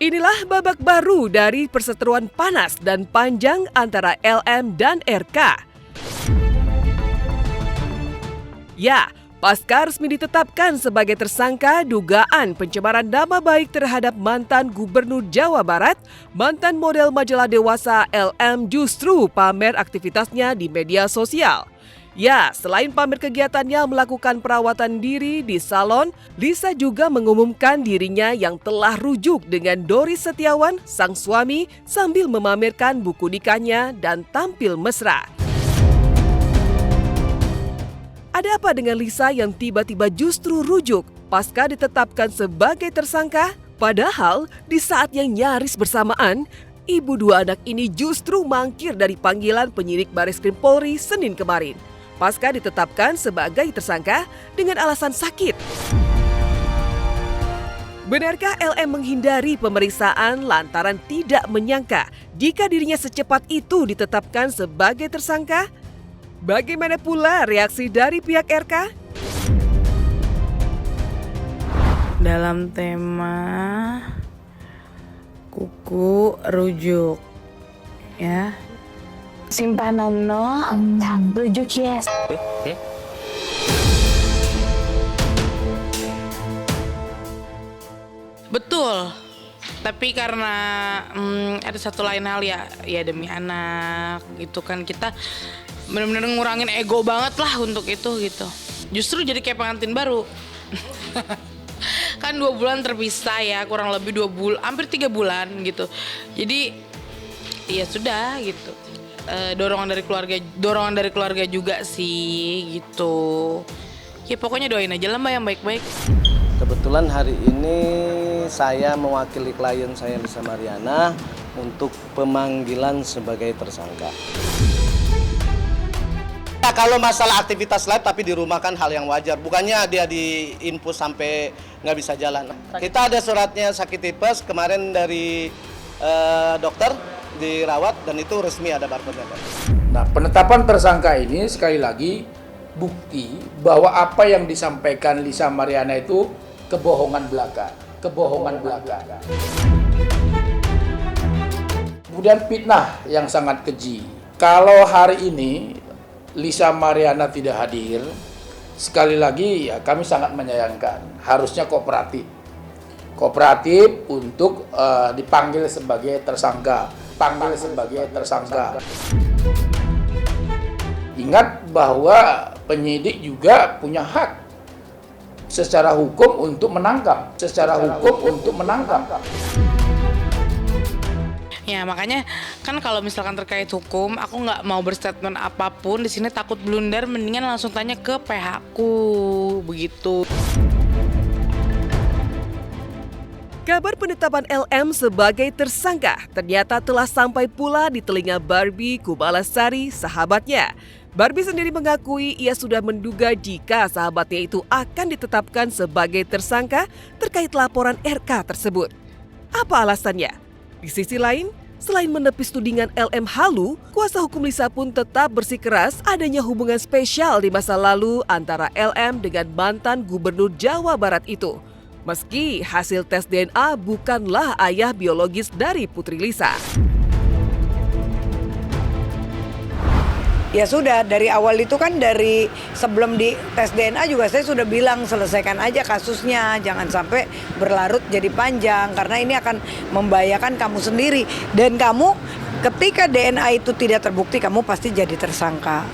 Inilah babak baru dari perseteruan panas dan panjang antara LM dan RK. Ya, pasca resmi ditetapkan sebagai tersangka dugaan pencemaran nama baik terhadap mantan Gubernur Jawa Barat, mantan model majalah dewasa LM justru pamer aktivitasnya di media sosial. Ya, selain pamer kegiatannya melakukan perawatan diri di salon, Lisa juga mengumumkan dirinya yang telah rujuk dengan Doris Setiawan, sang suami, sambil memamerkan buku nikahnya dan tampil mesra. Ada apa dengan Lisa yang tiba-tiba justru rujuk pasca ditetapkan sebagai tersangka? Padahal di saat yang nyaris bersamaan, ibu dua anak ini justru mangkir dari panggilan penyidik Bareskrim Polri Senin kemarin. Pasca ditetapkan sebagai tersangka dengan alasan sakit. Benarkah LM menghindari pemeriksaan lantaran tidak menyangka jika dirinya secepat itu ditetapkan sebagai tersangka? Bagaimana pula reaksi dari pihak RK? Dalam tema kuku rujuk, ya. Simpanan no, rujuk yes. Betul, tapi karena ada satu lain hal ya demi anak gitu kan, kita benar-benar ngurangin ego banget lah untuk itu gitu. Justru jadi kayak pengantin baru. Kan 2 bulan terpisah ya, kurang lebih 2 bulan, hampir 3 bulan gitu. Jadi ya sudah gitu. Dorongan dari keluarga juga sih gitu. Ya pokoknya doain aja lah Mbak yang baik-baik. Kebetulan hari ini saya mewakili klien saya Lisa Mariana untuk pemanggilan sebagai tersangka. Nah, kalau masalah aktivitas live tapi di rumah kan hal yang wajar. Bukannya dia diinfus sampai nggak bisa jalan. Kita ada suratnya sakit tipes kemarin dari dokter dirawat dan itu resmi ada barcode-nya. Nah, penetapan tersangka ini sekali lagi bukti bahwa apa yang disampaikan Lisa Mariana itu kebohongan belaka. Kemudian fitnah yang sangat keji. Kalau hari ini Lisa Mariana tidak hadir, sekali lagi ya kami sangat menyayangkan. Harusnya kooperatif untuk dipanggil sebagai tersangka. Ingat bahwa penyidik juga punya hak secara hukum untuk menangkap. Ya makanya kan kalau misalkan terkait hukum, aku nggak mau berstatement apapun di sini, takut blunder, mendingan langsung tanya ke pihakku begitu. Kabar penetapan LM sebagai tersangka ternyata telah sampai pula di telinga Barbie Kumalasari, sahabatnya. Barbie sendiri mengakui ia sudah menduga jika sahabatnya itu akan ditetapkan sebagai tersangka terkait laporan RK tersebut. Apa alasannya? Di sisi lain, selain menepis tudingan LM halu, kuasa hukum Lisa pun tetap bersikeras adanya hubungan spesial di masa lalu antara LM dengan mantan Gubernur Jawa Barat itu. Meski hasil tes DNA bukanlah ayah biologis dari Putri Lisa. Ya sudah, dari awal itu kan dari sebelum di tes DNA juga saya sudah bilang selesaikan aja kasusnya. Jangan sampai berlarut jadi panjang karena ini akan membahayakan kamu sendiri. Dan kamu ketika DNA itu tidak terbukti kamu pasti jadi tersangka.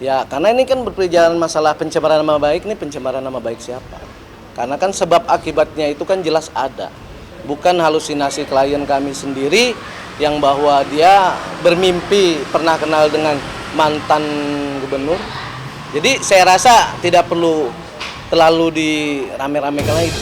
Ya, karena ini kan berjalan masalah pencemaran nama baik, ini pencemaran nama baik siapa? Karena kan sebab akibatnya itu kan jelas ada. Bukan halusinasi klien kami sendiri yang bahwa dia bermimpi pernah kenal dengan mantan gubernur. Jadi saya rasa tidak perlu terlalu dirame-ramekan lagi.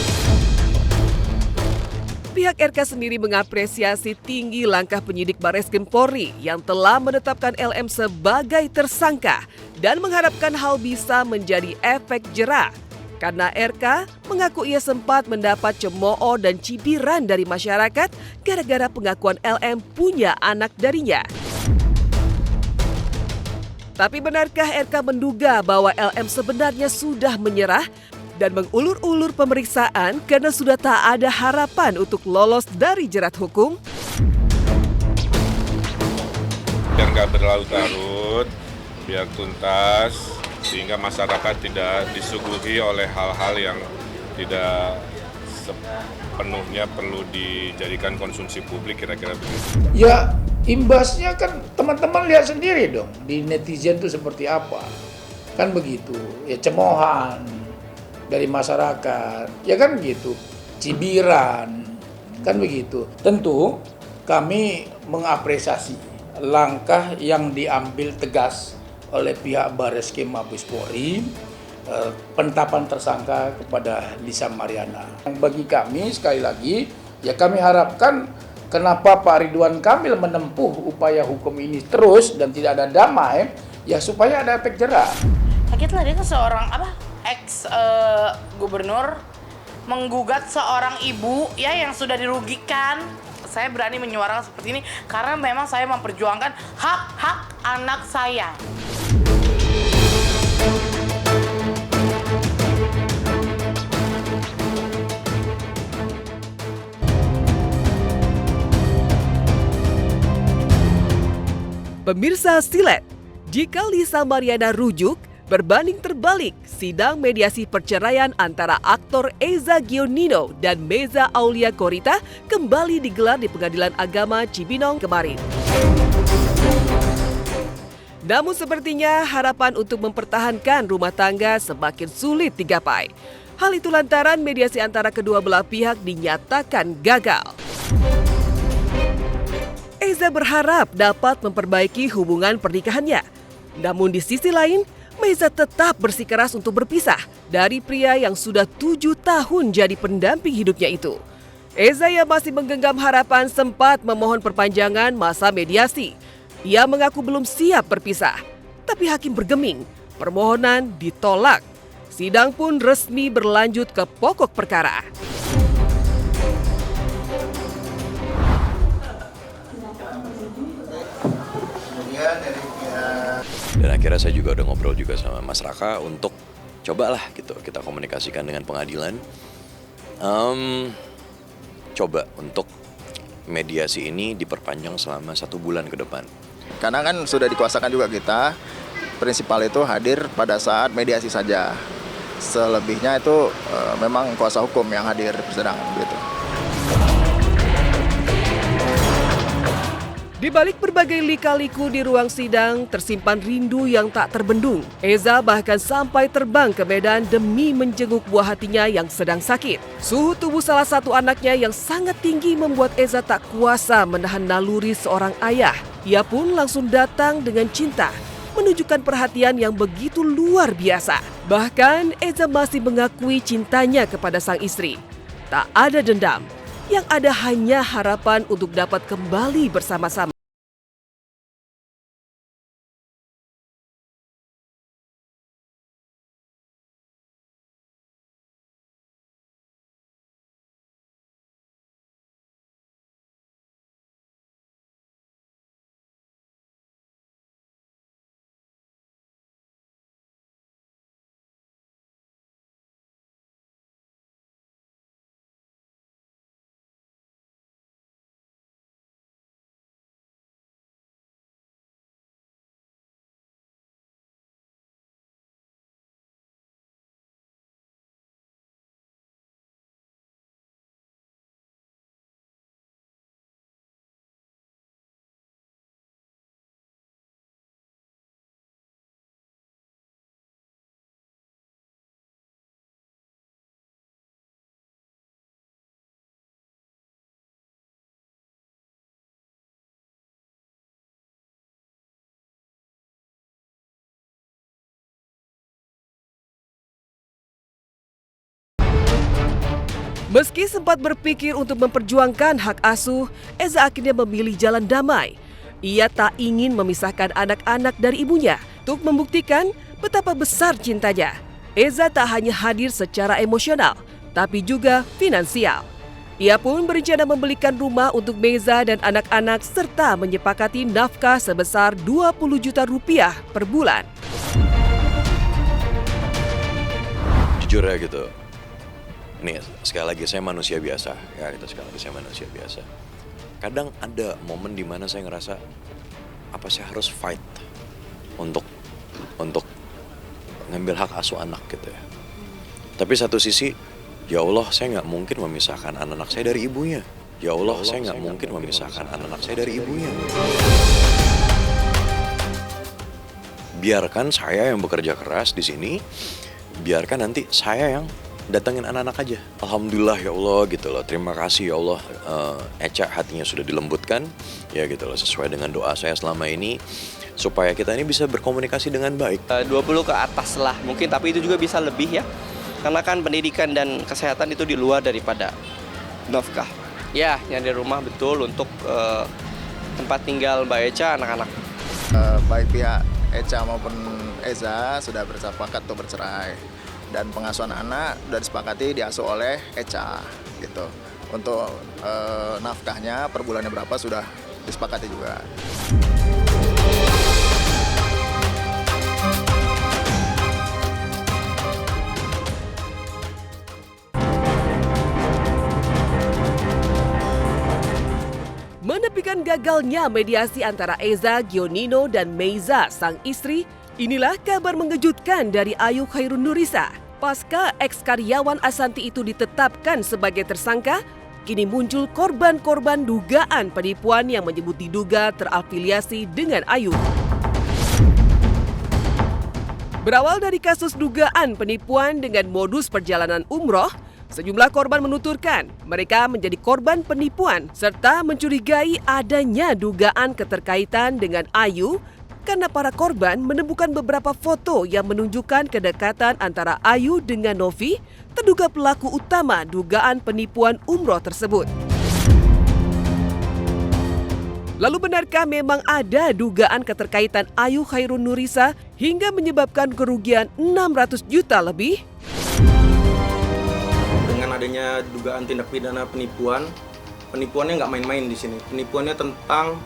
Pihak RK sendiri mengapresiasi tinggi langkah penyidik Bareskrim Polri yang telah menetapkan LM sebagai tersangka dan mengharapkan hal bisa menjadi efek jera. Karena RK mengaku ia sempat mendapat cemooh dan cibiran dari masyarakat gara-gara pengakuan LM punya anak darinya. Tapi benarkah RK menduga bahwa LM sebenarnya sudah menyerah dan mengulur-ulur pemeriksaan karena sudah tak ada harapan untuk lolos dari jerat hukum? Biar nggak berlarut-larut, biar tuntas, sehingga masyarakat tidak disuguhi oleh hal-hal yang tidak sepenuhnya perlu dijadikan konsumsi publik, kira-kira begitu. Ya, imbasnya kan teman-teman lihat sendiri dong di netizen itu seperti apa. Kan begitu, ya cemoohan dari masyarakat, ya kan begitu, cibiran, kan begitu. Tentu kami mengapresiasi langkah yang diambil tegas oleh pihak Barreskrim Mabes Polri, penetapan tersangka kepada Lisa Mariana. Bagi kami sekali lagi, ya kami harapkan kenapa Pak Ridwan Kamil menempuh upaya hukum ini terus dan tidak ada damai, ya supaya ada efek jerah. Kagetlah dia seorang ex gubernur menggugat seorang ibu ya yang sudah dirugikan. Saya berani menyuarakan seperti ini karena memang saya memperjuangkan hak-hak anak saya. Pemirsa Silet, jika Lisa Mariana rujuk, berbanding terbalik, sidang mediasi perceraian antara aktor Eza Gionino dan Meza Aulia Korita kembali digelar di Pengadilan Agama Cibinong kemarin. Namun sepertinya harapan untuk mempertahankan rumah tangga semakin sulit digapai. Hal itu lantaran mediasi antara kedua belah pihak dinyatakan gagal. Eza berharap dapat memperbaiki hubungan pernikahannya. Namun di sisi lain, Meza tetap bersikeras untuk berpisah dari pria yang sudah 7 tahun jadi pendamping hidupnya itu. Eza yang masih menggenggam harapan sempat memohon perpanjangan masa mediasi. Ia mengaku belum siap berpisah, tapi hakim bergeming, permohonan ditolak. Sidang pun resmi berlanjut ke pokok perkara. Dan akhirnya saya juga udah ngobrol juga sama Mas Raka untuk cobalah gitu kita komunikasikan dengan pengadilan. Coba untuk mediasi ini diperpanjang selama 1 bulan ke depan. Karena kan sudah dikuasakan juga kita, prinsipal itu hadir pada saat mediasi saja. Selebihnya itu memang kuasa hukum yang hadir di persidangan begitu. Di balik berbagai lika-liku di ruang sidang, tersimpan rindu yang tak terbendung. Eza bahkan sampai terbang ke Medan demi menjenguk buah hatinya yang sedang sakit. Suhu tubuh salah satu anaknya yang sangat tinggi membuat Eza tak kuasa menahan naluri seorang ayah. Ia pun langsung datang dengan cinta, menunjukkan perhatian yang begitu luar biasa. Bahkan Eza masih mengakui cintanya kepada sang istri. Tak ada dendam. Yang ada hanya harapan untuk dapat kembali bersama-sama. Meski sempat berpikir untuk memperjuangkan hak asuh, Eza akhirnya memilih jalan damai. Ia tak ingin memisahkan anak-anak dari ibunya. Untuk membuktikan betapa besar cintanya, Eza tak hanya hadir secara emosional, tapi juga finansial. Ia pun berencana membelikan rumah untuk Meiza dan anak-anak serta menyepakati nafkah sebesar 20 juta rupiah per bulan. Jujur ya gitu, nih sekali lagi saya manusia biasa, ya gitu, sekali lagi saya manusia biasa. Kadang ada momen di mana saya ngerasa, apa saya harus fight untuk ngambil hak asuh anak gitu ya. Tapi satu sisi, ya Allah saya nggak mungkin memisahkan anak-anak saya dari ibunya. Ya Allah saya nggak mungkin memisahkan anak-anak saya dari ibunya. Biarkan saya yang bekerja keras di sini, biarkan nanti saya yang datangin anak-anak aja. Alhamdulillah ya Allah gitu loh, terima kasih ya Allah, Eca hatinya sudah dilembutkan ya gitu loh, sesuai dengan doa saya selama ini supaya kita ini bisa berkomunikasi dengan baik. 20 ke atas lah mungkin, tapi itu juga bisa lebih ya, karena kan pendidikan dan kesehatan itu di luar daripada nafkah ya, yang di rumah betul untuk tempat tinggal Mbak Eca, anak-anak. Baik pihak Eca maupun Eza sudah bersepakat untuk bercerai, dan pengasuhan anak sudah disepakati diasuh oleh Eca gitu. Untuk nafkahnya per bulannya berapa sudah disepakati juga. Menepikan gagalnya mediasi antara Eza Gionino dan Meiza, sang istri, inilah kabar mengejutkan dari Ayu Khairun Nurisa. Pasca eks-karyawan Asanti itu ditetapkan sebagai tersangka, kini muncul korban-korban dugaan penipuan yang menyebut diduga terafiliasi dengan Ayu. Berawal dari kasus dugaan penipuan dengan modus perjalanan umroh, sejumlah korban menuturkan mereka menjadi korban penipuan serta mencurigai adanya dugaan keterkaitan dengan Ayu karena para korban menemukan beberapa foto yang menunjukkan kedekatan antara Ayu dengan Novi, terduga pelaku utama dugaan penipuan umroh tersebut. Lalu benarkah memang ada dugaan keterkaitan Ayu Khairun Nurisa hingga menyebabkan kerugian 600 juta lebih? Dengan adanya dugaan tindak pidana penipuannya nggak main-main di sini. Penipuannya tentang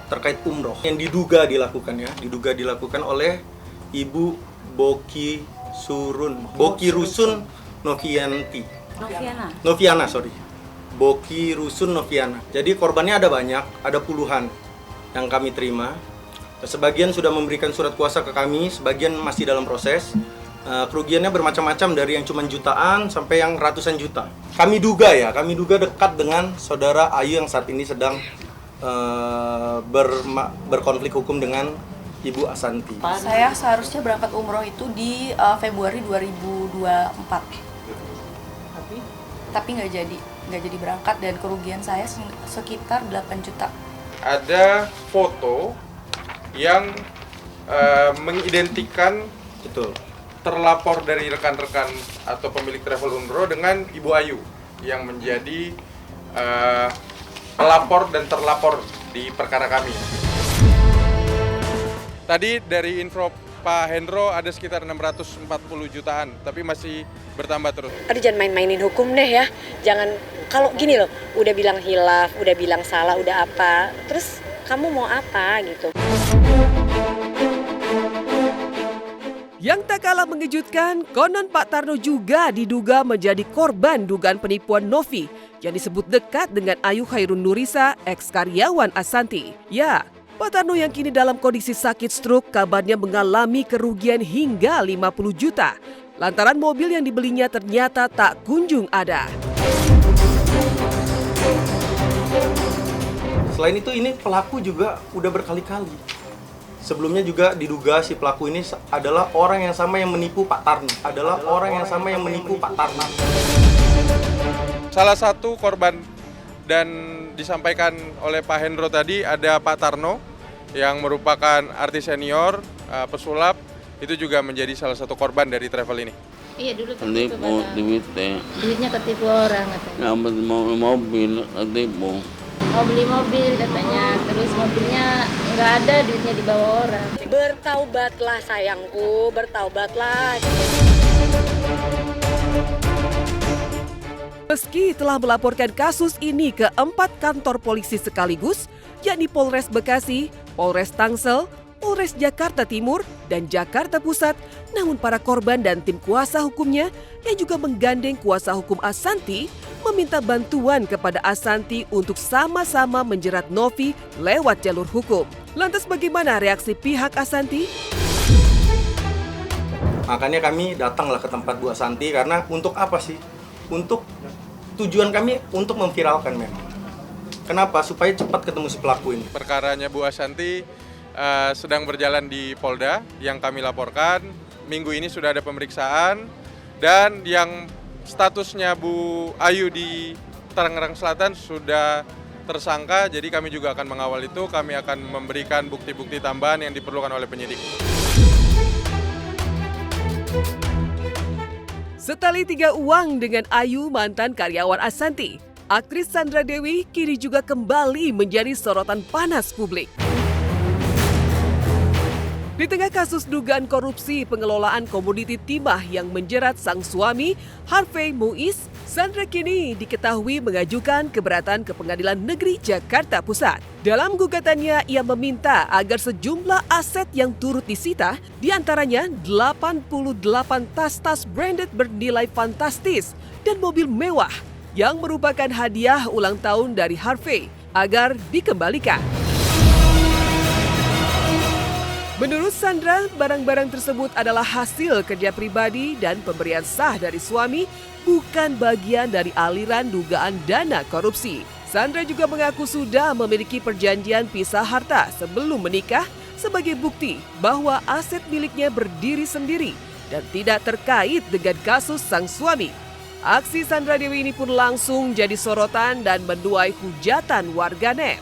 terkait umroh yang diduga dilakukan oleh Ibu Boki Rusun Noviana. Boki Rusun Noviana. Jadi korbannya ada banyak, ada puluhan yang kami terima. Sebagian sudah memberikan surat kuasa ke kami, sebagian masih dalam proses. Kerugiannya bermacam-macam dari yang cuma jutaan sampai yang ratusan juta. Kami duga dekat dengan saudara Ayu yang saat ini sedang berkonflik hukum dengan Ibu Asanti. Saya seharusnya berangkat umroh itu di Februari 2024. Tapi nggak jadi berangkat dan kerugian saya sekitar 8 juta. Ada foto yang mengidentikan terlapor dari rekan-rekan atau pemilik travel umroh dengan Ibu Ayu yang menjadi pelapor dan terlapor di perkara kami. Tadi dari info Pak Hendro ada sekitar 640 jutaan, tapi masih bertambah terus. Aduh, jangan main-mainin hukum deh ya. Jangan, kalau gini loh, udah bilang hilaf, udah bilang salah, udah apa, terus kamu mau apa gitu. Yang tak kalah mengejutkan, konon Pak Tarno juga diduga menjadi korban dugaan penipuan Novi yang disebut dekat dengan Ayu Khairun Nurisa, eks-karyawan Asanti. Ya, Pak Tarno yang kini dalam kondisi sakit stroke kabarnya mengalami kerugian hingga 50 juta. Lantaran mobil yang dibelinya ternyata tak kunjung ada. Selain itu ini pelaku juga udah berkali-kali. Sebelumnya juga diduga si pelaku ini adalah orang yang sama yang menipu Pak Tarno. Salah satu korban dan disampaikan oleh Pak Hendro tadi ada Pak Tarno yang merupakan artis senior, pesulap, itu juga menjadi salah satu korban dari travel ini. Iya, dulu ketipu duitnya ketipu orang katanya. Mau mobil ketipu. Mau beli mobil katanya, terus mobilnya nggak ada, duitnya dibawa orang. Bertaubatlah sayangku, bertaubatlah. Meski telah melaporkan kasus ini ke 4 kantor polisi sekaligus, yakni Polres Bekasi, Polres Tangsel, Polres Jakarta Timur, dan Jakarta Pusat, namun para korban dan tim kuasa hukumnya yang juga menggandeng kuasa hukum Ashanty meminta bantuan kepada Ashanty untuk sama-sama menjerat Novi lewat jalur hukum. Lantas bagaimana reaksi pihak Ashanty? Makanya kami datanglah ke tempat Bu Ashanty karena untuk apa sih? Untuk tujuan kami untuk memviralkan memang. Kenapa? Supaya cepat ketemu si pelaku ini. Perkaranya Bu Ashanty sedang berjalan di Polda yang kami laporkan. Minggu ini sudah ada pemeriksaan dan yang statusnya Bu Ayu di Tangerang Selatan sudah tersangka. Jadi kami juga akan mengawal itu. Kami akan memberikan bukti-bukti tambahan yang diperlukan oleh penyidik. Setali 3 uang dengan Ayu, mantan karyawan Ashanty, aktris Sandra Dewi kini juga kembali menjadi sorotan panas publik. Di tengah kasus dugaan korupsi pengelolaan komoditi timah yang menjerat sang suami, Harvey Muiz, Sandra kini diketahui mengajukan keberatan ke Pengadilan Negeri Jakarta Pusat. Dalam gugatannya, ia meminta agar sejumlah aset yang turut disita, diantaranya 88 tas-tas branded bernilai fantastis dan mobil mewah yang merupakan hadiah ulang tahun dari Harvey, agar dikembalikan. Menurut Sandra, barang-barang tersebut adalah hasil kerja pribadi dan pemberian sah dari suami, bukan bagian dari aliran dugaan dana korupsi. Sandra juga mengaku sudah memiliki perjanjian pisah harta sebelum menikah sebagai bukti bahwa aset miliknya berdiri sendiri dan tidak terkait dengan kasus sang suami. Aksi Sandra Dewi ini pun langsung jadi sorotan dan menuai hujatan warganet.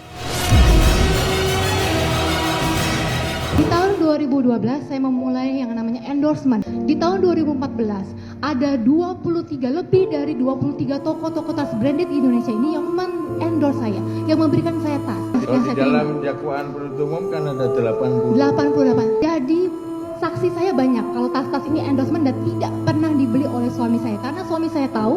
Di tahun 2012 saya memulai yang namanya endorsement. Di tahun 2014 ada 23 lebih dari 23 toko-toko tas branded di Indonesia ini yang endorse saya, yang memberikan saya tas. Di dalam dakwaan penuntut umum kan ada 88. Jadi saksi saya banyak kalau tas-tas ini endorsement dan tidak pernah dibeli oleh suami saya, karena suami saya tahu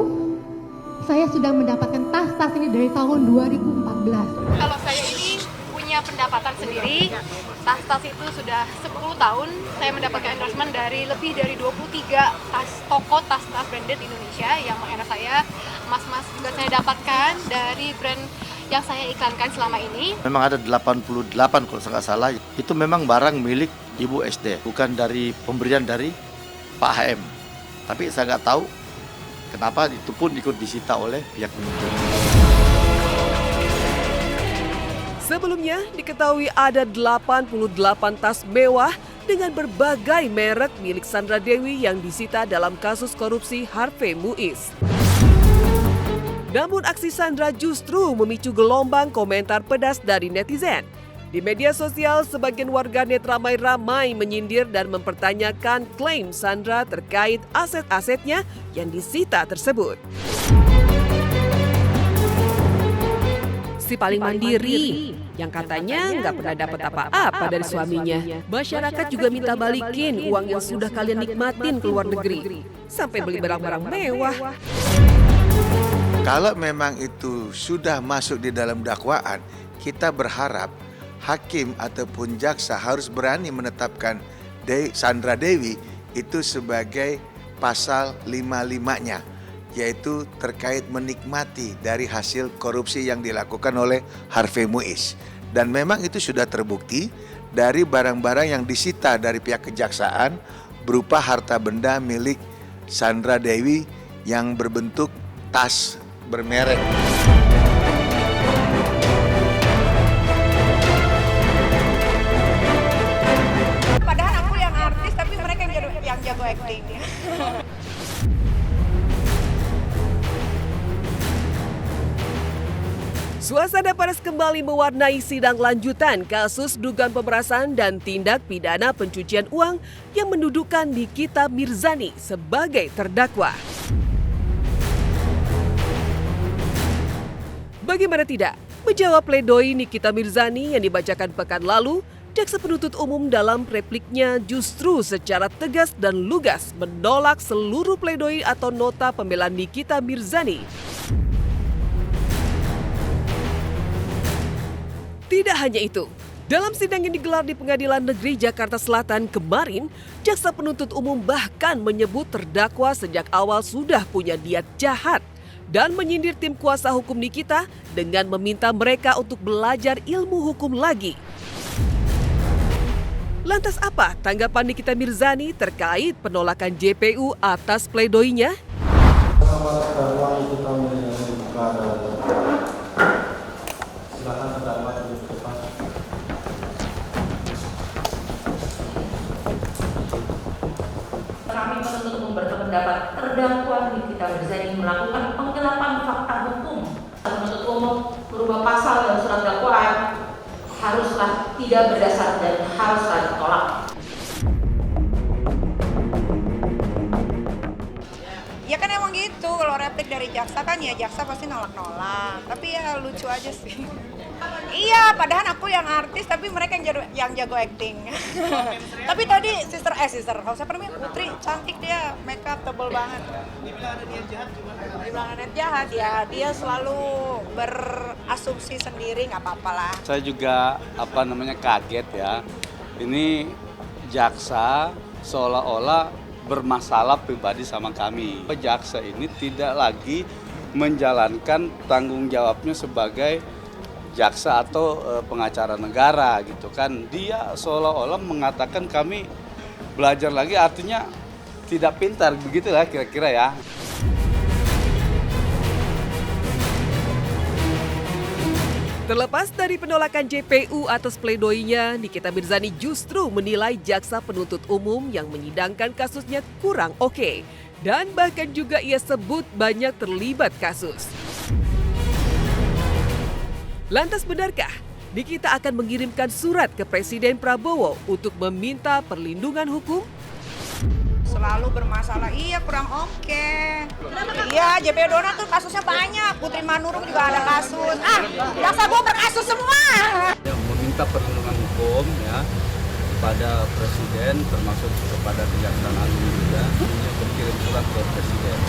saya sudah mendapatkan tas-tas ini dari tahun 2014. Kalau saya ini punya pendapatan sendiri, tas-tas itu sudah 10 tahun saya mendapatkan endorsement dari lebih dari 23 toko tas-tas branded Indonesia yang mengendorse saya. Mas-mas juga saya dapatkan dari brand yang saya iklankan selama ini. Memang ada 88 kalau saya nggak salah, itu memang barang milik Ibu SD, bukan dari pemberian dari Pak HM. Tapi saya nggak tahu kenapa itu pun ikut disita oleh pihak penuntut. Sebelumnya diketahui ada 88 tas mewah dengan berbagai merek milik Sandra Dewi yang disita dalam kasus korupsi Harvey Muiz. Namun aksi Sandra justru memicu gelombang komentar pedas dari netizen. Di media sosial, sebagian warganet ramai-ramai menyindir dan mempertanyakan klaim Sandra terkait aset-asetnya yang disita tersebut. Si paling mandiri, yang katanya nggak pernah dapat apa-apa dari suaminya. Masyarakat juga minta balikin uang yang sudah kalian nikmatin ke luar negeri, sampai beli barang-barang mewah. Kalau memang itu sudah masuk di dalam dakwaan, kita berharap hakim ataupun jaksa harus berani menetapkan Sandra Dewi itu sebagai pasal 55-nya, yaitu terkait menikmati dari hasil korupsi yang dilakukan oleh Harvey Muiz. Dan memang itu sudah terbukti dari barang-barang yang disita dari pihak kejaksaan berupa harta benda milik Sandra Dewi yang berbentuk tas bermerek. Padahal aku yang artis, tapi mereka yang jago acting. Suasana panas kembali mewarnai sidang lanjutan kasus dugaan pemerasan dan tindak pidana pencucian uang yang mendudukan Nikita Mirzani sebagai terdakwa. Bagaimana tidak? Menjawab pledoi Nikita Mirzani yang dibacakan pekan lalu, jaksa penuntut umum dalam repliknya justru secara tegas dan lugas menolak seluruh pledoi atau nota pembelaan Nikita Mirzani. Tidak hanya itu, dalam sidang yang digelar di Pengadilan Negeri Jakarta Selatan kemarin, jaksa penuntut umum bahkan menyebut terdakwa sejak awal sudah punya niat jahat dan menyindir tim kuasa hukum Nikita dengan meminta mereka untuk belajar ilmu hukum lagi. Lantas apa tanggapan Nikita Mirzani terkait penolakan JPU atas pledoinya? Kami penuntut umum berpendapat terdakwa Nikita Mirzani melakukan penggelapan fakta hukum. Penuntut umum merubah pasal dan surat dakwaan haruslah tidak berdasar dan haruslah ditolak. Ya kan emang gitu, kalau replik dari jaksa kan ya jaksa pasti nolak-nolak. Tapi ya lucu aja sih. Iya, padahal aku yang artis tapi mereka yang jago acting. Tapi tadi sister Hausa Permi Putri cantik dia, makeup tebel banget. Dibilang ada niat jahat gimana? Dibilang ada niat jahat ya, dia selalu berasumsi sendiri, nggak apa-apa lah. Saya juga kaget ya. Ini jaksa seolah-olah bermasalah pribadi sama kami. Jaksa ini tidak lagi menjalankan tanggung jawabnya sebagai jaksa atau pengacara negara gitu kan. Dia seolah-olah mengatakan kami belajar lagi, artinya tidak pintar, begitulah kira-kira ya. Terlepas dari penolakan JPU atas pledoinya, Nikita Mirzani justru menilai jaksa penuntut umum yang menyidangkan kasusnya kurang oke. Dan bahkan juga ia sebut banyak terlibat kasus. Lantas benarkah Nikita akan mengirimkan surat ke Presiden Prabowo untuk meminta perlindungan hukum? Selalu bermasalah, iya kurang oke. Iya, JP Donat tuh kasusnya banyak, Putri Manurung juga ada kasus. Jaksa gue berkasus semua. Meminta perlindungan hukum ya kepada Presiden, termasuk kepada Kejaksaan Agung juga, untuk berkirim surat ke Presiden.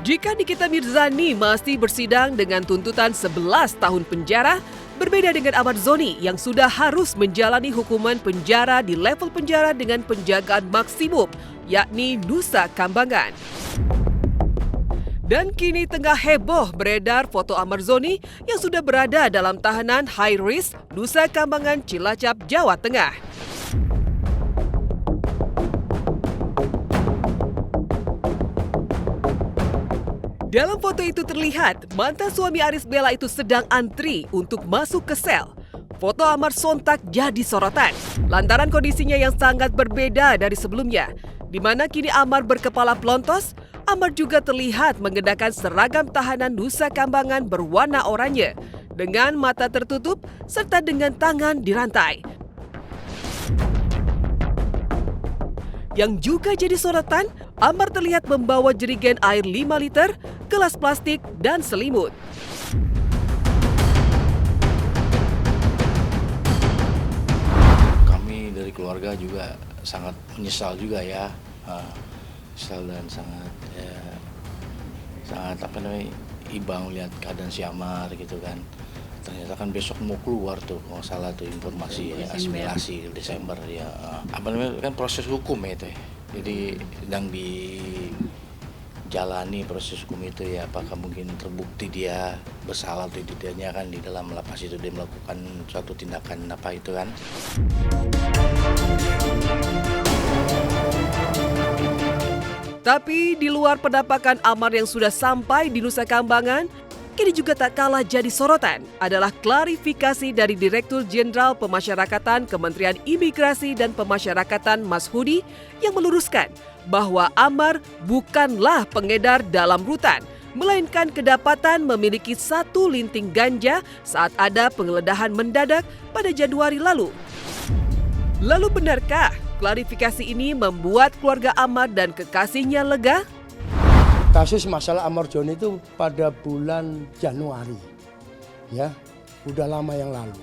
Jika Nikita Mirzani masih bersidang dengan tuntutan 11 tahun penjara, berbeda dengan Ahmad Zoni yang sudah harus menjalani hukuman penjara di level penjara dengan penjagaan maksimum, yakni Nusa Kambangan. Dan kini tengah heboh beredar foto Ahmad Zoni yang sudah berada dalam tahanan high risk Nusa Kambangan, Cilacap, Jawa Tengah. Dalam foto itu terlihat mantan suami Aris Bella itu sedang antri untuk masuk ke sel. Foto Amar sontak jadi sorotan lantaran kondisinya yang sangat berbeda dari sebelumnya, di mana kini Amar berkepala pelontos. Amar juga terlihat mengenakan seragam tahanan Nusa Kambangan berwarna oranye dengan mata tertutup serta dengan tangan dirantai. Yang juga jadi sorotan, Amar terlihat membawa jerigen air 5 liter, gelas plastik, dan selimut. Kami dari keluarga juga sangat menyesal juga ya, menyesal dan sangat iba melihat keadaan si Amar gitu kan. Ternyata kan besok mau keluar tuh, kalau salah tuh informasi ya, asimilasi Desember ya. Kan proses hukum ya itu ya. Jadi sedang dijalani proses hukum itu ya, apakah mungkin terbukti dia bersalah atau tidaknya kan di dalam lapas itu dia melakukan suatu tindakan apa itu kan. Tapi di luar penampakan Amar yang sudah sampai di Nusa Kambangan, kini juga tak kalah jadi sorotan adalah klarifikasi dari Direktur Jenderal Pemasyarakatan Kementerian Imigrasi dan Pemasyarakatan Mas Hudi yang meluruskan bahwa Amar bukanlah pengedar dalam rutan, melainkan kedapatan memiliki 1 linting ganja saat ada penggeledahan mendadak pada Januari lalu. Lalu benarkah klarifikasi ini membuat keluarga Amar dan kekasihnya lega? Kasus masalah Amar Zoni itu pada bulan Januari, ya, udah lama yang lalu.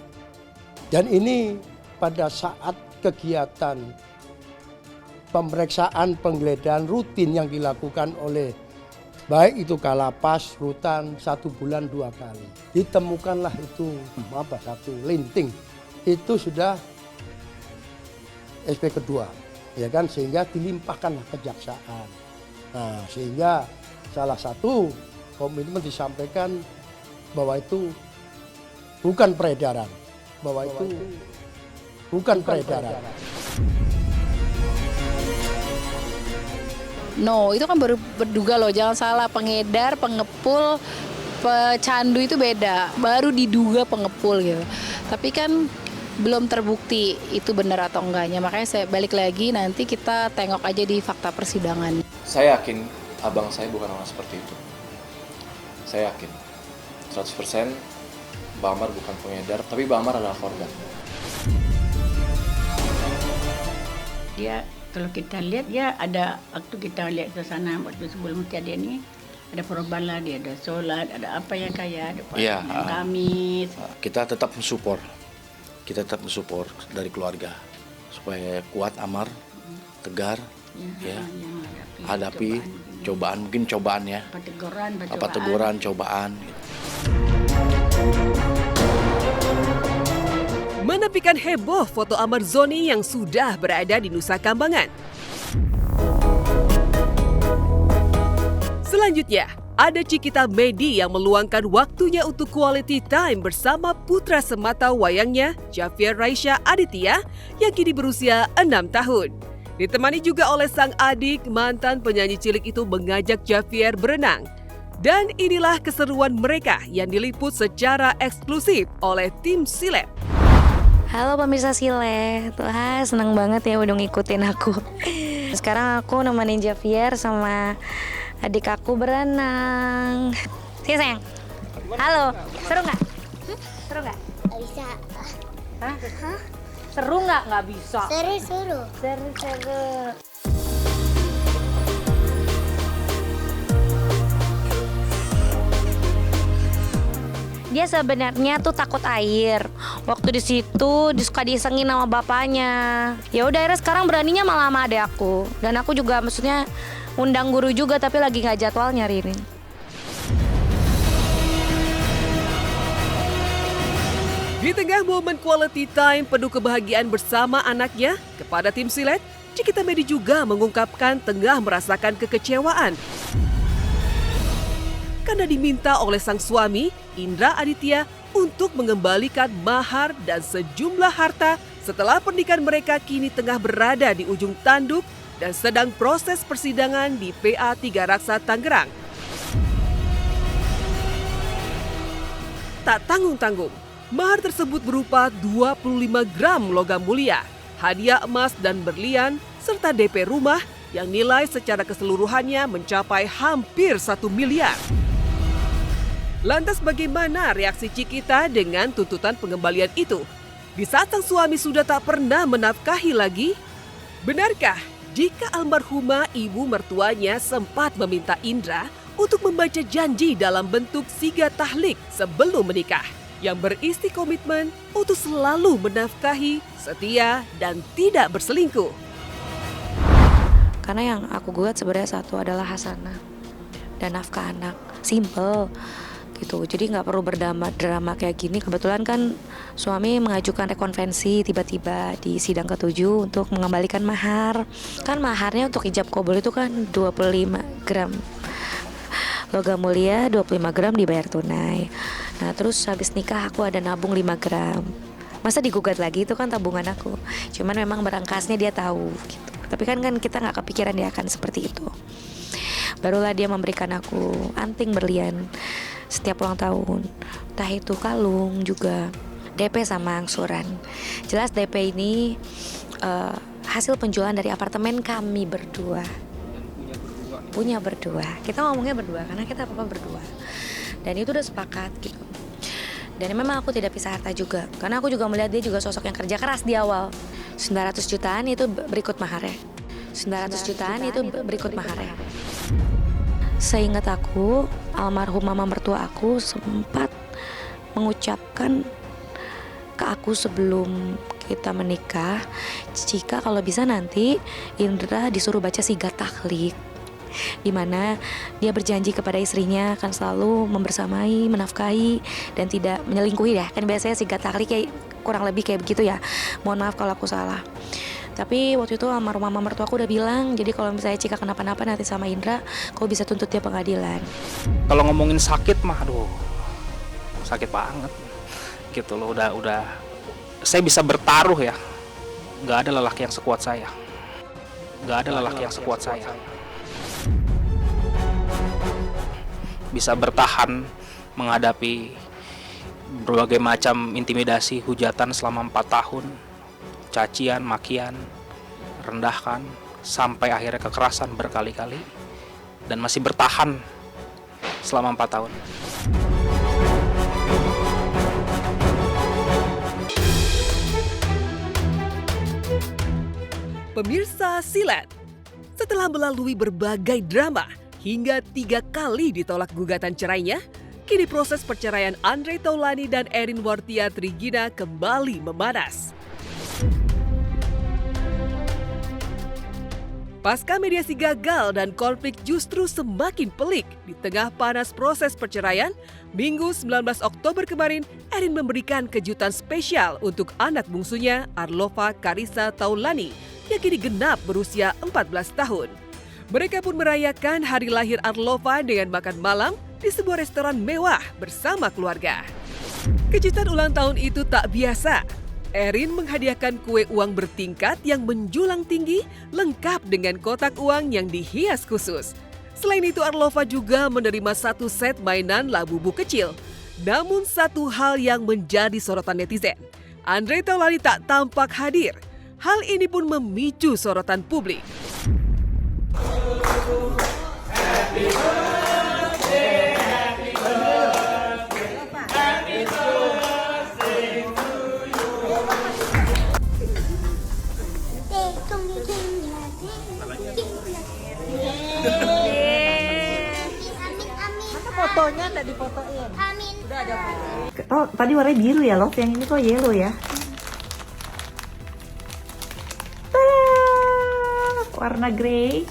Dan ini pada saat kegiatan pemeriksaan penggeledahan rutin yang dilakukan oleh baik itu kalapas, rutan 1 bulan 2 kali. Ditemukanlah itu satu linting, itu sudah SP kedua, ya kan, sehingga dilimpahkanlah kejaksaan. Nah, sehingga salah satu komitmen disampaikan bahwa itu bukan peredaran, bukan peredaran. No, itu kan baru berduga loh, jangan salah, pengedar, pengepul, pecandu itu beda, baru diduga pengepul gitu. Tapi kan belum terbukti itu benar atau enggaknya, makanya saya balik lagi, nanti kita tengok aja di fakta persidangan. Saya yakin abang saya bukan orang seperti itu. Saya yakin 100% Bang Amar bukan pengedar, tapi Bang Amar adalah korban. Dia kalau kita lihat ya ada waktu kita lihat ke sana waktu sebelum kejadian ini ada perubahan lah, dia ada sholat, ada apa yang kayak ada Kamis. Kita tetap mensupport, dari keluarga supaya kuat Amar, tegar, hadapi cobaan, mungkin cobaan ya, teguran, cobaan. Menepikan heboh foto Amar Zoni yang sudah berada di Nusa Kambangan. Selanjutnya, ada Cikita Medi yang meluangkan waktunya untuk quality time bersama putra semata wayangnya, Javier Raisya Aditya, yang kini berusia 6 tahun. Ditemani juga oleh sang adik, mantan penyanyi cilik itu mengajak Javier berenang. Dan inilah keseruan mereka yang diliput secara eksklusif oleh tim Silep. Halo pemirsa Silep, wah senang banget ya udah ngikutin aku. Sekarang aku nemenin Javier sama adik aku berenang. Sini sayang. Halo, seru nggak? Seru nggak? Nggak bisa. Hah? Seru nggak? Nggak bisa. Seru. Dia sebenarnya tuh takut air. Waktu di situ suka disengin sama bapaknya. Ya udah akhirnya sekarang beraninya malah sama adek aku. Dan aku juga maksudnya undang guru juga tapi lagi nggak jadwal nyariin. Di tengah momen quality time penuh kebahagiaan bersama anaknya, kepada tim Silep, Cikita Medi juga mengungkapkan tengah merasakan kekecewaan. Karena diminta oleh sang suami, Indra Aditya, untuk mengembalikan mahar dan sejumlah harta setelah pernikahan mereka kini tengah berada di ujung tanduk dan sedang proses persidangan di PA 3 Raksa Tangerang. Tak tanggung-tanggung, mahar tersebut berupa 25 gram logam mulia, hadiah emas dan berlian, serta DP rumah yang nilai secara keseluruhannya mencapai hampir 1 miliar. Lantas bagaimana reaksi Cikita dengan tuntutan pengembalian itu? Di saat sang suami sudah tak pernah menafkahi lagi? Benarkah jika almarhumah ibu mertuanya sempat meminta Indra untuk membaca janji dalam bentuk siga tahlik sebelum menikah, yang berisi komitmen untuk selalu menafkahi, setia, dan tidak berselingkuh? Karena yang aku gugat sebenarnya satu adalah hasanah dan nafkah anak. Simple gitu. Jadi nggak perlu drama kayak gini. Kebetulan kan suami mengajukan rekonvensi tiba-tiba di sidang ke-7 untuk mengembalikan mahar. Kan maharnya untuk ijab kabul itu kan 25 gram. Logam mulia 25 gram dibayar tunai. Nah terus habis nikah aku ada nabung 5 gram. Masa digugat lagi, itu kan tabungan aku. Cuman memang berangkasnya dia tahu gitu. Tapi kan kita nggak kepikiran dia akan seperti itu. Barulah dia memberikan aku anting berlian setiap ulang tahun. Entah itu kalung juga. DP sama angsuran. Jelas DP ini hasil penjualan dari apartemen kami berdua. Punya berdua. Kita ngomongnya berdua karena kita apa-apa berdua. Dan itu udah sepakat gitu. Dan memang aku tidak pisah harta juga. Karena aku juga melihat dia juga sosok yang kerja keras di awal. 900 jutaan itu berikut maharnya. 900 jutaan itu berikut maharnya. Seingat aku, almarhum mama mertua aku sempat mengucapkan ke aku sebelum kita menikah, jika kalau bisa nanti Indra disuruh baca siga tahlik. di mana dia berjanji kepada istrinya akan selalu membersamai, menafkahi, dan tidak menyelingkuhi ya. Kan biasanya singkat taklik kayak kurang lebih kayak begitu ya. Mohon maaf kalau aku salah. Tapi waktu itu almarhum mama mertuaku udah bilang, jadi kalau misalnya Cika kenapa-napa nanti sama Indra, kau bisa tuntut dia pengadilan. Kalau ngomongin sakit mah, aduh, sakit banget. Gitu loh, udah. Saya bisa bertaruh ya. Nggak ada lelaki yang sekuat saya. Bisa bertahan menghadapi berbagai macam intimidasi, hujatan selama 4 tahun, cacian, makian, rendahkan, sampai akhirnya kekerasan berkali-kali, dan masih bertahan selama 4 tahun. Pemirsa Silat, setelah melalui berbagai drama hingga 3 kali ditolak gugatan cerainya, kini proses perceraian Andre Taulani dan Erin Wartia Trigina kembali memanas. Pasca mediasi gagal dan konflik justru semakin pelik di tengah panas proses perceraian, Minggu 19 Oktober kemarin, Erin memberikan kejutan spesial untuk anak bungsunya Arlova Karissa Taulani yang kini genap berusia 14 tahun. Mereka pun merayakan hari lahir Arlova dengan makan malam di sebuah restoran mewah bersama keluarga. Kejutan ulang tahun itu tak biasa. Erin menghadiahkan kue uang bertingkat yang menjulang tinggi lengkap dengan kotak uang yang dihias khusus. Selain itu, Arlova juga menerima 1 set mainan labubu kecil. Namun satu hal yang menjadi sorotan netizen, Andre Taulani tak tampak hadir. Hal ini pun memicu sorotan publik. Happy birthday, happy birthday, happy birthday to Masa fotonya nggak difotoin? Udah ada foto. Oh, tadi warnanya biru ya, Love. Yang ini kok yellow ya? Warna grey.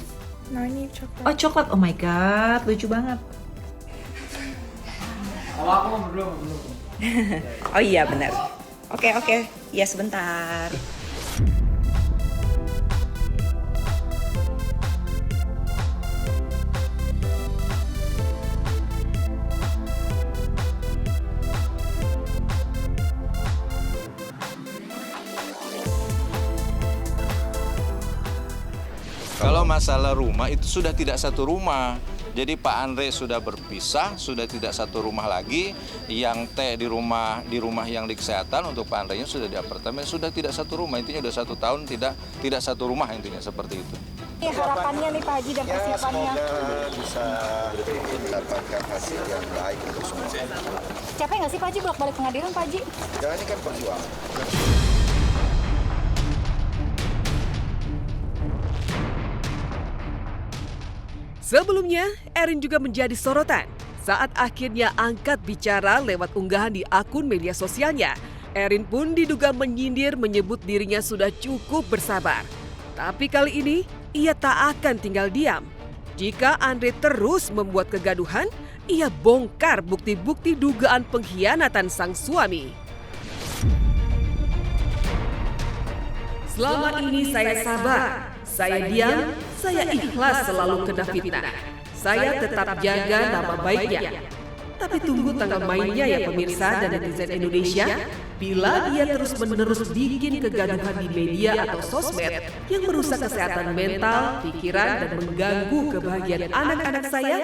Nah, ini coklat. Oh, coklat. Oh my god, lucu banget. Kalau aku belum. Oh iya, benar. Oke. Ya, sebentar. Kalau masalah rumah itu sudah tidak satu rumah. Jadi Pak Andre sudah berpisah, sudah tidak satu rumah lagi. Yang T di rumah yang di kesehatan, untuk Pak Andre-nya sudah di apartemen, sudah tidak satu rumah. Intinya sudah 1 tahun tidak satu rumah, intinya seperti itu. Harapannya nih Pak Haji dan persiapannya. Semoga bisa mendapatkan hasil yang baik untuk semua. Capek nggak sih Pak Haji bolak-balik pengadilan Pak Haji? Jangan, ini kan perjuangan. Sebelumnya, Erin juga menjadi sorotan saat akhirnya angkat bicara lewat unggahan di akun media sosialnya. Erin pun diduga menyindir menyebut dirinya sudah cukup bersabar. Tapi kali ini, ia tak akan tinggal diam. Jika Andre terus membuat kegaduhan, ia bongkar bukti-bukti dugaan pengkhianatan sang suami. Selama ini saya sabar, saya diam, saya ikhlas selalu kena fitnah. Saya tetap jaga nama baiknya. Tapi tunggu tanggal mainnya ya pemirsa dan netizen Indonesia. Bila dia terus-menerus bikin kegaduhan di media atau sosmed yang merusak kesehatan mental, pikiran, dan mengganggu kebahagiaan anak-anak saya,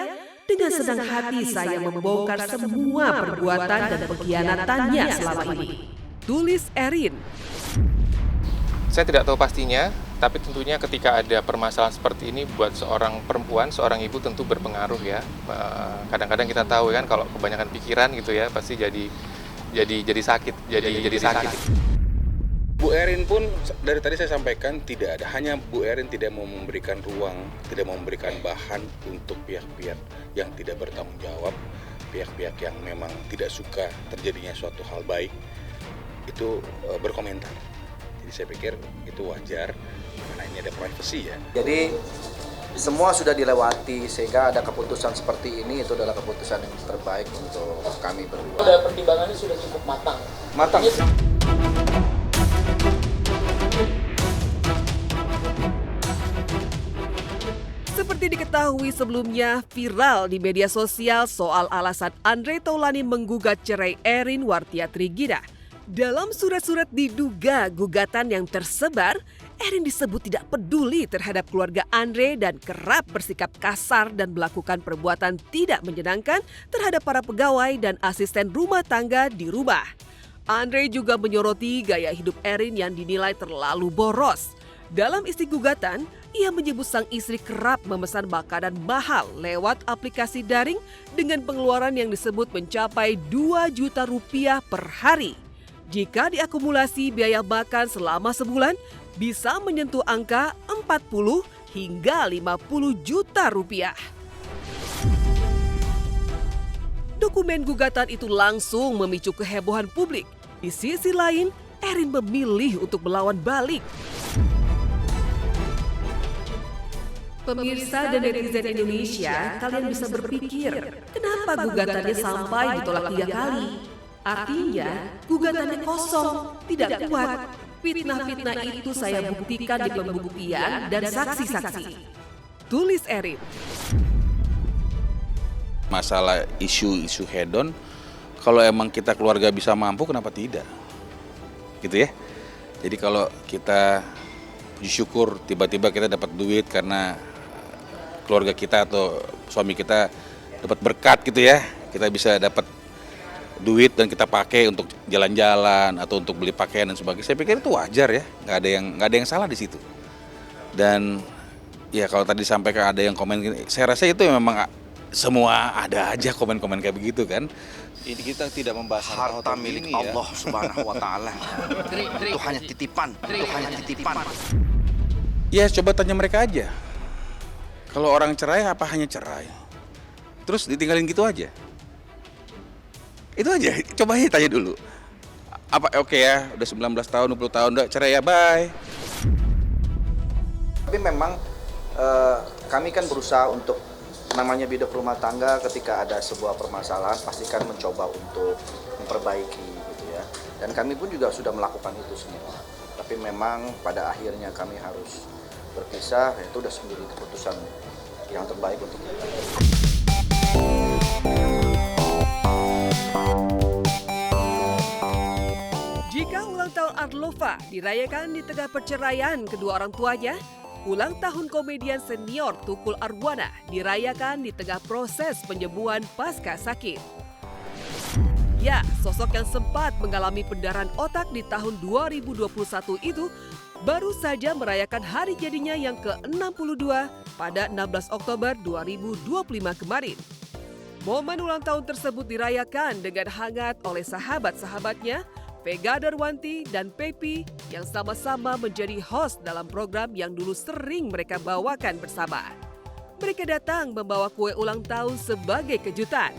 dengan senang hati saya membongkar semua perbuatan dan pengkhianatannya selama ini. Tulis Erin. Saya tidak tahu pastinya, tapi tentunya ketika ada permasalahan seperti ini buat seorang perempuan, seorang ibu tentu berpengaruh ya. Kadang-kadang kita tahu kan kalau kebanyakan pikiran gitu ya pasti jadi sakit. Bu Erin pun dari tadi saya sampaikan tidak ada, hanya Bu Erin tidak mau memberikan ruang, tidak mau memberikan bahan untuk pihak-pihak yang tidak bertanggung jawab, pihak-pihak yang memang tidak suka terjadinya suatu hal baik itu berkomentar. Jadi saya pikir itu wajar karena ini ada privacy ya. Jadi semua sudah dilewati sehingga ada keputusan seperti ini, itu adalah keputusan yang terbaik untuk kami berdua. Udah pertimbangannya sudah cukup matang. Matang. Seperti diketahui sebelumnya, viral di media sosial soal alasan Andre Taulani menggugat cerai Erin Wartiatri-Gina. Dalam surat-surat diduga gugatan yang tersebar, Erin disebut tidak peduli terhadap keluarga Andre dan kerap bersikap kasar dan melakukan perbuatan tidak menyenangkan terhadap para pegawai dan asisten rumah tangga di rumah. Andre juga menyoroti gaya hidup Erin yang dinilai terlalu boros. Dalam isi gugatan, ia menyebut sang istri kerap memesan makanan mahal lewat aplikasi daring dengan pengeluaran yang disebut mencapai 2 juta rupiah per hari. Jika diakumulasi biaya makan selama sebulan, bisa menyentuh angka 40 hingga 50 juta rupiah. Dokumen gugatan itu langsung memicu kehebohan publik. Di sisi lain, Erin memilih untuk melawan balik. Pemirsa dan netizen Indonesia, kalian bisa berpikir, kenapa gugatannya sampai ditolak 3 kali? Artinya, gugatannya kosong, tidak kuat. Fitnah-fitnah itu saya buktikan di pembuktian dan saksi-saksi. Tulis Erin. Masalah isu hedon, kalau emang kita keluarga bisa mampu, kenapa tidak? Gitu ya. Jadi kalau kita puji syukur tiba-tiba kita dapat duit karena keluarga kita atau suami kita dapat berkat gitu ya, kita bisa dapat duit dan kita pakai untuk jalan-jalan atau untuk beli pakaian dan sebagainya. Saya pikir itu wajar ya, nggak ada yang salah di situ. Dan ya kalau tadi disampaikan ada yang komen gini, saya rasa itu memang semua ada aja komen-komen kayak begitu kan. Ini kita tidak membahas harta milik Allah Subhanahu wa taala. Itu hanya titipan, itu hanya titipan. Ya coba tanya mereka aja. Kalau orang cerai apa hanya cerai? Terus ditinggalin gitu aja? Itu aja, coba aja tanya dulu. Apa oke ya, udah 19 tahun, 20 tahun, udah cerai ya, bye. Tapi memang kami kan berusaha untuk namanya hidup rumah tangga, ketika ada sebuah permasalahan pastikan mencoba untuk memperbaiki gitu ya. Dan kami pun juga sudah melakukan itu semua. Tapi memang pada akhirnya kami harus berpisah, itu udah sendiri keputusan yang terbaik untuk kita. Jika ulang tahun Arlova dirayakan di tengah perceraian kedua orang tuanya, ulang tahun komedian senior Tukul Arwana dirayakan di tengah proses penyembuhan pasca sakit. Ya, sosok yang sempat mengalami pendarahan otak di tahun 2021 itu baru saja merayakan hari jadinya yang ke-62 pada 16 Oktober 2025 kemarin. Momen ulang tahun tersebut dirayakan dengan hangat oleh sahabat-sahabatnya, Vega Darwanti dan Pepi yang sama-sama menjadi host dalam program yang dulu sering mereka bawakan bersama. Mereka datang membawa kue ulang tahun sebagai kejutan.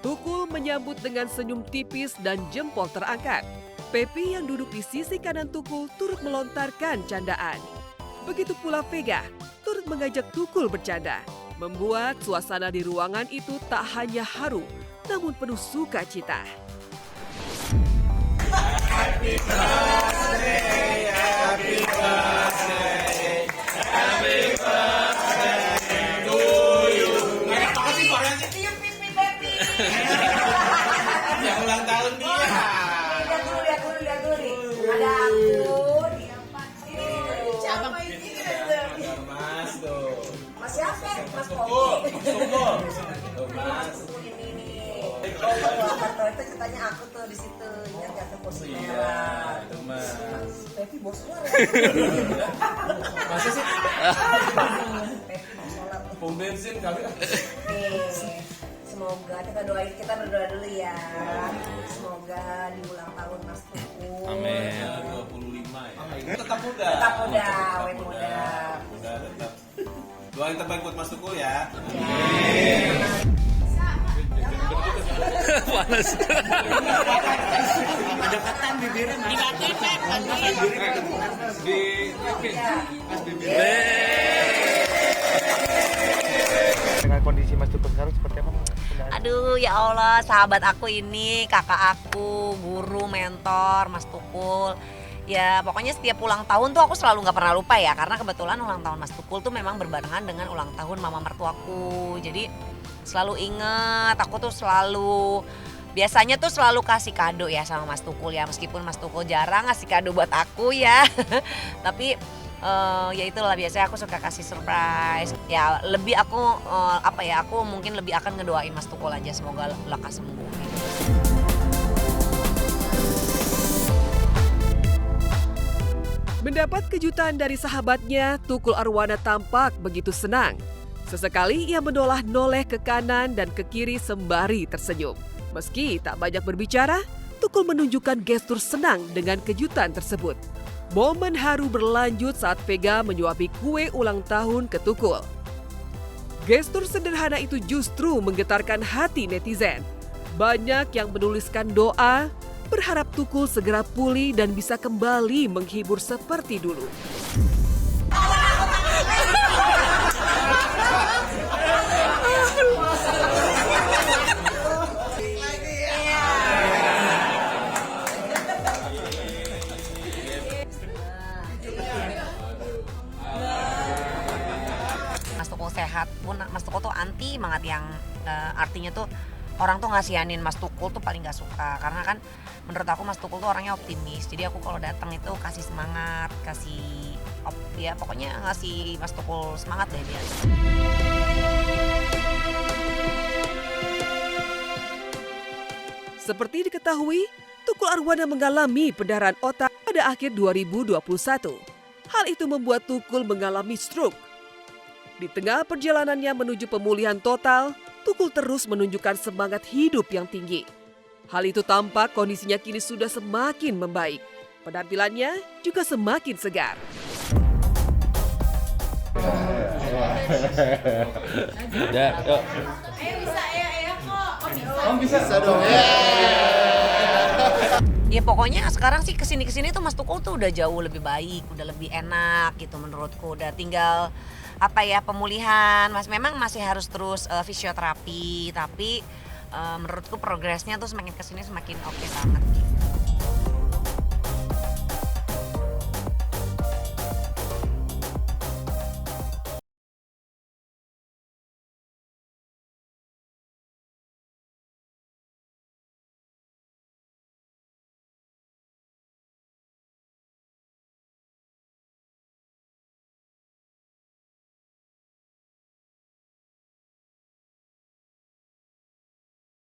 Tukul menyambut dengan senyum tipis dan jempol terangkat. Pepi yang duduk di sisi kanan Tukul turut melontarkan candaan. Begitu pula Vega turut mengajak Tukul bercanda, membuat suasana di ruangan itu tak hanya haru, namun penuh sukacita. Happy birthday, happy birthday, happy birthday to you. Tiup pipi Pepi. Yang ulang tahun dia. Lihat dulu nih. Ada aku. Siapa ini? Mas tuh. Mas siapa? Mas Tukul. Mas ini. Kalau kartu itu ceritanya aku tuh di situ. Ingat gak tuh posisi merah? Itu Mas. Pepi bos keluar. Masa sih? Pepi mau sholat. Pom bensin kali. Semoga kita doain, kita berdoa dulu ya. Semoga di ulang tahun Mas Tukul. Amin. 25 ya. Tetap muda. Tetap muda, awet muda. Muda tetap. Doa yang terbaik buat Mas Tukul ya. Panas. Ada ketan bibirnya. Di kondisi Mas Tukul sekarang seperti apa? Aduh ya Allah, sahabat aku ini, kakak aku, guru, mentor, Mas Tukul. Ya pokoknya setiap ulang tahun tuh aku selalu nggak pernah lupa ya, karena kebetulan ulang tahun Mas Tukul tuh memang berbarengan dengan ulang tahun mama mertuaku. Jadi selalu inget, aku tuh selalu biasanya tuh selalu kasih kado ya sama Mas Tukul ya, meskipun Mas Tukul jarang ngasih kado buat aku ya. Tapi ya itulah, biasanya aku suka kasih surprise. Ya lebih aku aku mungkin lebih akan ngedoain Mas Tukul aja, semoga lekas sembuh. Mendapat kejutan dari sahabatnya, Tukul Arwana tampak begitu senang. Sesekali ia menoleh ke kanan dan ke kiri sembari tersenyum. Meski tak banyak berbicara, Tukul menunjukkan gestur senang dengan kejutan tersebut. Momen haru berlanjut saat Vega menyuapi kue ulang tahun ke Tukul. Gestur sederhana itu justru menggetarkan hati netizen. Banyak yang menuliskan doa, berharap Tukul segera pulih dan bisa kembali menghibur seperti dulu. Mas Tukul sehat pun, Mas Tukul tuh anti banget yang artinya tuh orang tuh ngasihanin Mas Tukul tuh paling gak suka, karena kan menurut aku Mas Tukul tuh orangnya optimis. Jadi aku kalau datang itu kasih semangat, ya pokoknya ngasih Mas Tukul semangat deh dia. Seperti diketahui, Tukul Arwana mengalami pendarahan otak pada akhir 2021. Hal itu membuat Tukul mengalami stroke. Di tengah perjalanannya menuju pemulihan total, Tukul terus menunjukkan semangat hidup yang tinggi. Hal itu tampak kondisinya kini sudah semakin membaik. Penampilannya juga semakin segar. Udah, yuk. Bisa ya kok. Bisa dong. Ya pokoknya sekarang sih kesini tuh Mas Tukul tuh udah jauh lebih baik, udah lebih enak gitu menurutku. Udah tinggal pemulihan. Memang masih harus terus fisioterapi, tapi menurutku progresnya tuh semakin kesini semakin oke banget gitu.